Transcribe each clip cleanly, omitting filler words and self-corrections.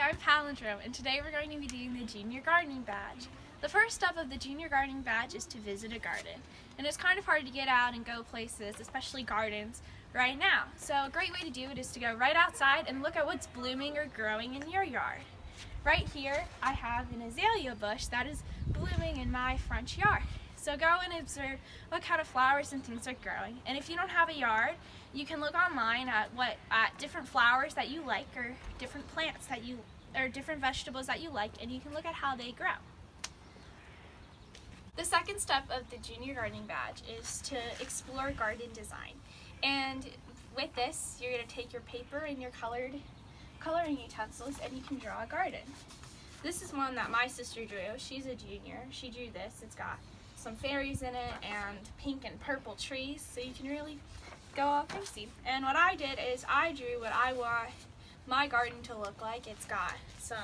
I'm Palindrome, and today we're going to be doing the Junior Gardening Badge. The first step of the Junior Gardening Badge is to visit a garden. And it's kind of hard to get out and go places, especially gardens, right now. So a great way to do it is to go right outside and look at what's blooming or growing in your yard. Right here, I have an azalea bush that is blooming in my front yard. So go and observe what kind of flowers and things are growing. And if you don't have a yard, you can look online at different flowers that you like, or different plants that you, or different vegetables that you like, and you can look at how they grow. The second step of the Junior Gardening Badge is to explore garden design. And with this, you're going to take your paper and your coloring utensils, and you can draw a garden. This is one that my sister drew. She's a junior. She drew this. It's got some fairies in it and pink and purple trees, so you can really go all crazy. And what I did is I drew what I want my garden to look like. It's got some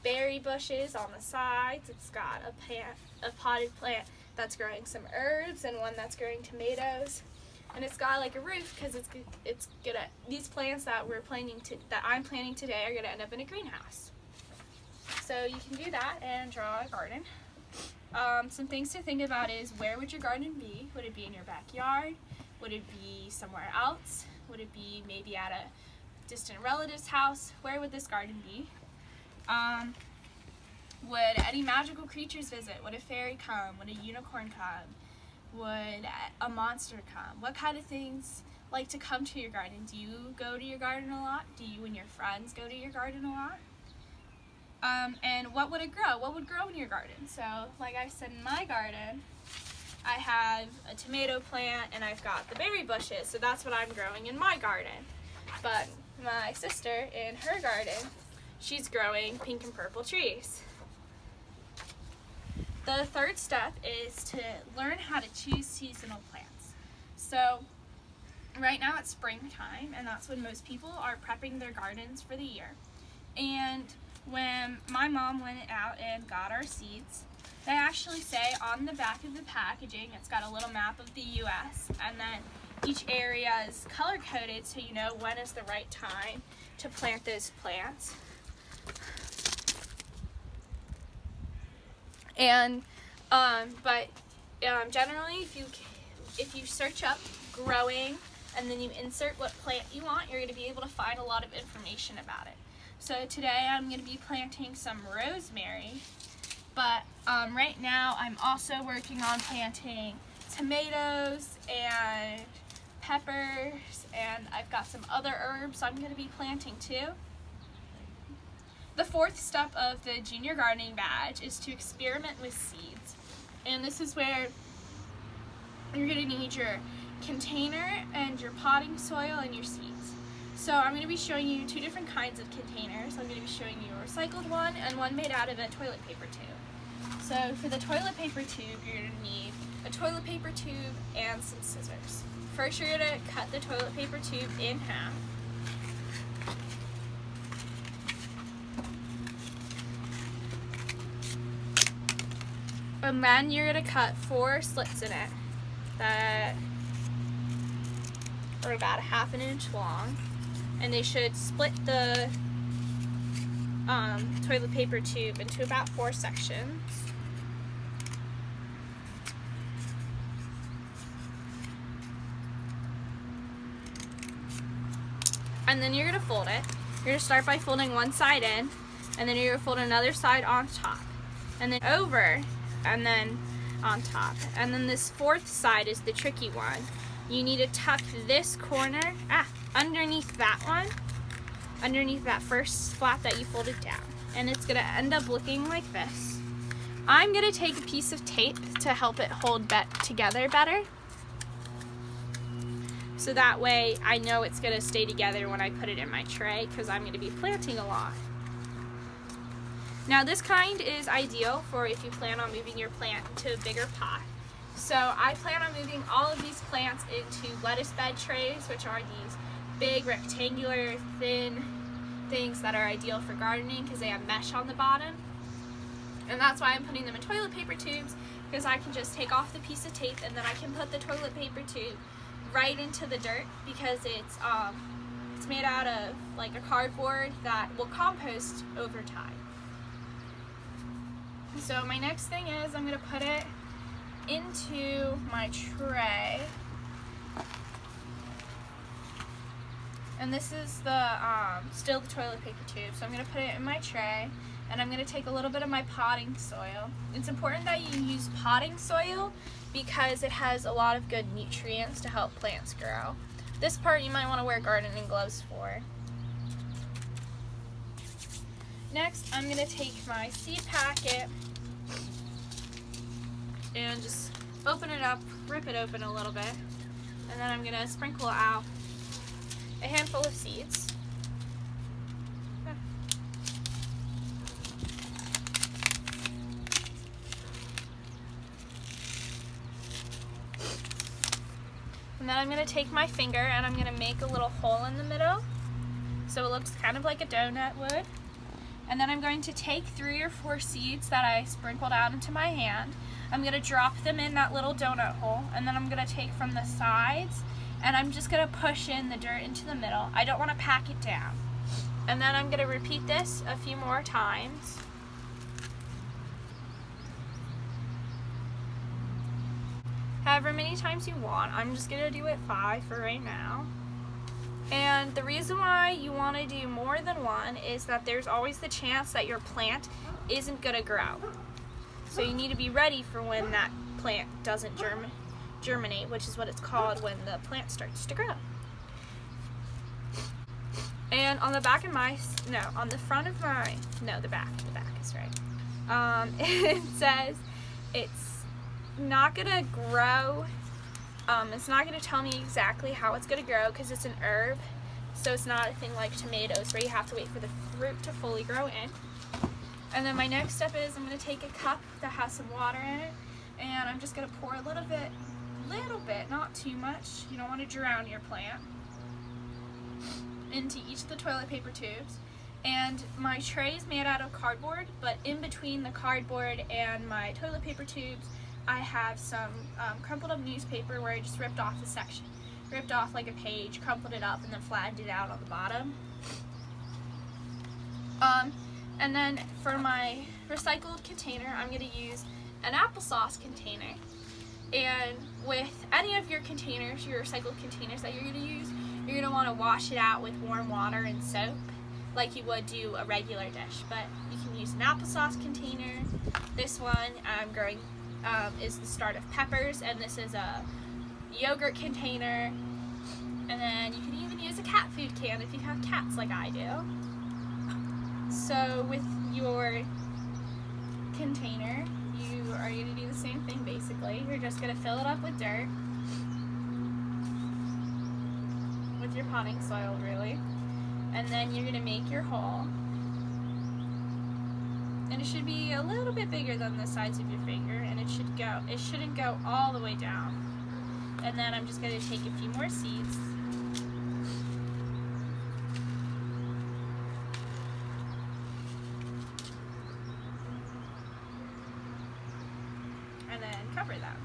berry bushes on the sides. It's got a potted plant that's growing some herbs and one that's growing tomatoes. And it's got like a roof because it's gonna, these plants that I'm planting today are gonna end up in a greenhouse. So you can do that and draw a garden. Some things to think about is, where would your garden be? Would it be in your backyard? Would it be somewhere else? Would it be maybe at a distant relative's house? Where would this garden be? Would any magical creatures visit? Would a fairy come? Would a unicorn come? Would a monster come? What kind of things like to come to your garden? Do you go to your garden a lot? Do you and your friends go to your garden a lot? And what would it grow? What would grow in your garden? So, like I said, in my garden, I have a tomato plant and I've got the berry bushes, so that's what I'm growing in my garden. But my sister, in her garden, she's growing pink and purple trees. The third step is to learn how to choose seasonal plants. So, right now it's springtime, and that's when most people are prepping their gardens for the year. And when my mom went out and got our seeds, they actually say on the back of the packaging, it's got a little map of the US, and then each area is color coded so you know when is the right time to plant those plants. And generally, if you search up growing and then you insert what plant you want, you're going to be able to find a lot of information about it. So today I'm going to be planting some rosemary, but right now I'm also working on planting tomatoes and peppers, and I've got some other herbs I'm going to be planting too. The fourth step of the Junior Gardening Badge is to experiment with seeds. And this is where you're going to need your container and your potting soil and your seeds. So I'm going to be showing you two different kinds of containers. I'm going to be showing you a recycled one and one made out of a toilet paper tube. So for the toilet paper tube, you're going to need a toilet paper tube and some scissors. First, you're going to cut the toilet paper tube in half. And then you're going to cut 4 slits in it that are about 1/2 inch long. And they should split the toilet paper tube into about 4 sections. And then you're going to fold it. You're going to start by folding one side in, and then you're going to fold another side on top, and then over, and then on top. And then this 4th side is the tricky one. You need to tuck this corner underneath that one, underneath that first flap that you folded down. And it's going to end up looking like this. I'm going to take a piece of tape to help it hold together better, so that way I know it's going to stay together when I put it in my tray, because I'm going to be planting a lot. Now this kind is ideal for if you plan on moving your plant into a bigger pot. So I plan on moving all of these plants into lettuce bed trays, which are these big rectangular thin things that are ideal for gardening because they have mesh on the bottom. And that's why I'm putting them in toilet paper tubes, because I can just take off the piece of tape and then I can put the toilet paper tube right into the dirt, because it's It's made out of like a cardboard that will compost over time. So my next thing is I'm going to put it into my tray. And this is the still the toilet paper tube. So I'm going to put it in my tray, and I'm going to take a little bit of my potting soil. It's important that you use potting soil because it has a lot of good nutrients to help plants grow. This part you might want to wear gardening gloves for. Next, I'm going to take my seed packet and just open it up, rip it open a little bit, and then I'm going to sprinkle out a handful of seeds. And then I'm going to take my finger and I'm going to make a little hole in the middle so it looks kind of like a donut would. And then I'm going to take 3 or 4 seeds that I sprinkled out into my hand. I'm going to drop them in that little donut hole, and then I'm going to take from the sides and I'm just going to push in the dirt into the middle. I don't want to pack it down. And then I'm going to repeat this a few more times. However many times you want. I'm just going to do it 5 for right now. And the reason why you want to do more than one is that there's always the chance that your plant isn't going to grow. So you need to be ready for when that plant doesn't germinate, which is what it's called when the plant starts to grow. And on the back of my, no, on the front of my, no, the back is right. It says it's not going to grow. It's not going to tell me exactly how it's going to grow because it's an herb, so it's not a thing like tomatoes where you have to wait for the fruit to fully grow in. And then my next step is I'm going to take a cup that has some water in it, and I'm just going to pour a little bit, not too much. You don't want to drown your plant, into each of the toilet paper tubes. And my tray is made out of cardboard, but in between the cardboard and my toilet paper tubes I have some crumpled up newspaper where I just ripped off a section. Ripped off like a page, crumpled it up, and then flattened it out on the bottom. And then for my recycled container, I'm going to use an applesauce container. And with any of your containers, your recycled containers that you're going to use, you're going to want to wash it out with warm water and soap like you would do a regular dish. But you can use an applesauce container. This one I'm growing is the start of peppers, and this is a yogurt container. And then you can even use a cat food can if you have cats like I do. So with your container, you are going to do the same thing basically. You're just going to fill it up with dirt, with your potting soil really, and then you're going to make your hole. And it should be a little bit bigger than the size of your finger, and it shouldn't go all the way down. And then I'm just going to take a few more seeds. And then cover them.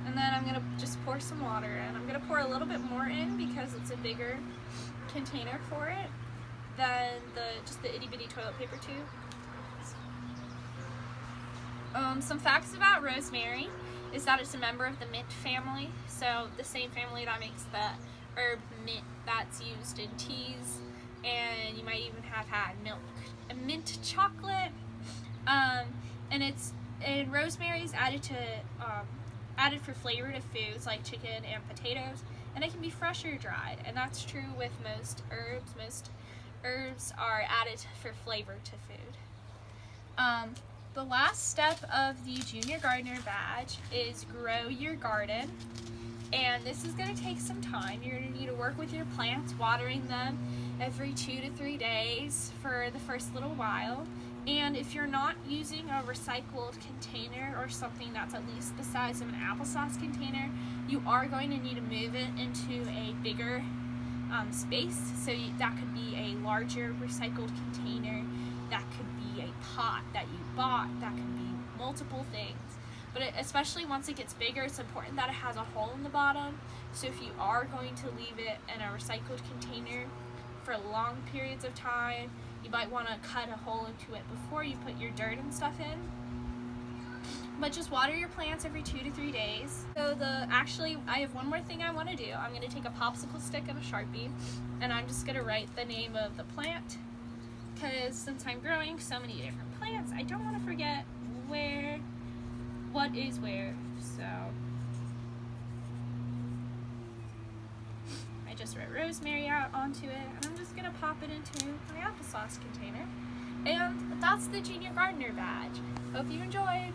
And then I'm going to just pour some water in. I'm going to pour a little bit more in because it's a bigger container for it than just the itty bitty toilet paper tube. Some facts about rosemary is that it's a member of the mint family, so the same family that makes the herb mint that's used in teas, and you might even have had mint chocolate. And rosemary is added for flavor to foods like chicken and potatoes, and it can be fresh or dried, and that's true with most herbs. Most herbs are added for flavor to food. The last step of the Junior Gardener Badge is grow your garden, and this is going to take some time. You're going to need to work with your plants, watering them every 2 to 3 days for the first little while. And if you're not using a recycled container or something that's at least the size of an applesauce container, you are going to need to move it into a bigger space. So that could be a larger recycled container, that could be a pot that you bought, that could be multiple things. but especially once it gets bigger, it's important that it has a hole in the bottom. So if you are going to leave it in a recycled container for long periods of time, you might want to cut a hole into it before you put your dirt and stuff in. But just water your plants every 2 to 3 days. So I have one more thing I want to do. I'm going to take a popsicle stick and a Sharpie, and I'm just going to write the name of the plant, because since I'm growing so many different plants, I don't want to forget what is where. So I just wrote rosemary out onto it, and I'm just going to pop it into my applesauce container. And that's the Junior Gardener badge. Hope you enjoyed.